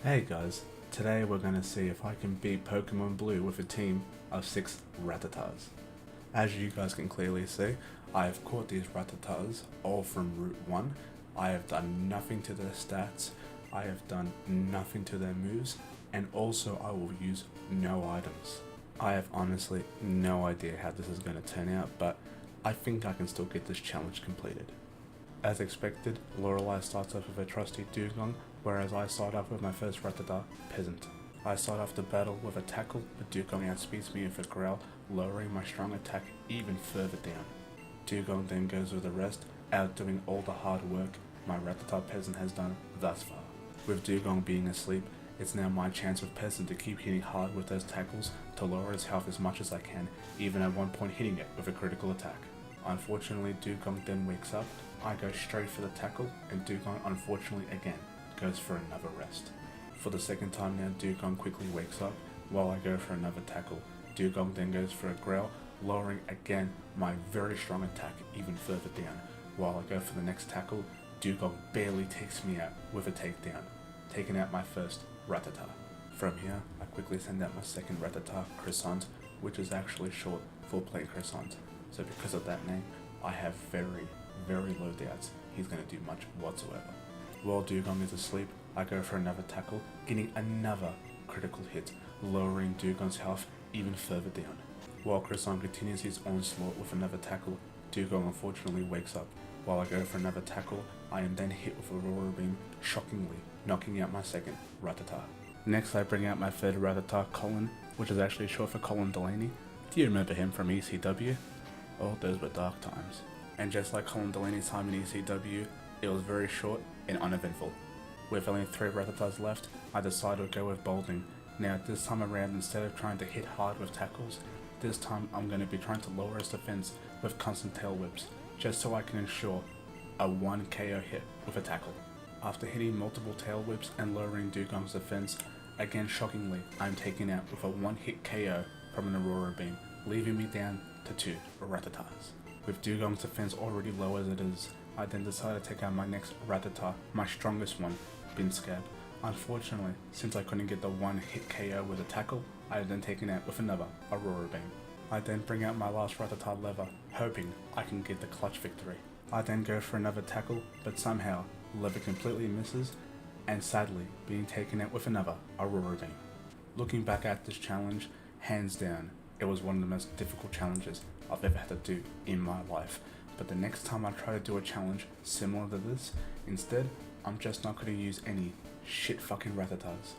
Hey guys, today we're gonna see if I can beat Pokemon Blue with a team of 6 Rattatas. As you guys can clearly see, I have caught these Rattatas all from Route 1. I have done nothing to their stats, I have done nothing to their moves, and also I will use no items. I have honestly no idea how this is gonna turn out, but I think I can still get this challenge completed. As expected, Lorelei starts off with a trusty Dugong, whereas I start off with my first Rattata, Peasant. I start off the battle with a tackle, but Dugong outspeeds me with a growl, lowering my strong attack even further down. Dugong then goes with the rest, outdoing all the hard work my Rattata Peasant has done thus far. With Dugong being asleep, it's now my chance with Peasant to keep hitting hard with those tackles to lower his health as much as I can, even at one point hitting it with a critical attack. Unfortunately, Dugong then wakes up, I go straight for the tackle, and Dugong unfortunately again goes for another rest. For the second time now, Dugong quickly wakes up, while I go for another tackle. Dugong then goes for a growl, lowering again my very strong attack even further down. While I go for the next tackle, Dugong barely takes me out with a takedown, taking out my first Rattata. From here, I quickly send out my second Rattata, Croissant, which is actually short for plain croissant. So because of that name, I have very low doubts he's going to do much whatsoever. While Dugong is asleep, I go for another tackle, getting another critical hit, lowering Dugong's health even further down. While Croissant continues his onslaught with another tackle, Dugong unfortunately wakes up. While I go for another tackle, I am then hit with Aurora Beam, shockingly knocking out my second Rattata. Next I bring out my third Rattata, Colin, which is actually short for Colin Delaney. Do you remember him from ECW? Oh, those were dark times. And just like Colin Delaney's time in ECW, it was very short and uneventful. With only 3 Rattatas left, I decided to go with Bolding. Now this time around, instead of trying to hit hard with tackles, this time I'm going to be trying to lower his defense with constant tail whips, just so I can ensure a 1 KO hit with a tackle. After hitting multiple tail whips and lowering Dugong's defense, again shockingly, I'm taken out with a 1-hit KO from an Aurora Beam, leaving me down to 2 Rattatas. With Dugong's defense already low as it is, I then decided to take out my next Rattata, my strongest one, Binscab. Unfortunately, since I couldn't get the 1-hit KO with a tackle, I have then taken out with another Aurora Beam. I then bring out my last Rattata Lever, hoping I can get the clutch victory. I then go for another tackle, but somehow Lever completely misses, and sadly being taken out with another Aurora Beam. Looking back at this challenge, hands down, it was one of the most difficult challenges I've ever had to do in my life. But the next time I try to do a challenge similar to this, instead, I'm just not going to use any shit fucking Rattatas.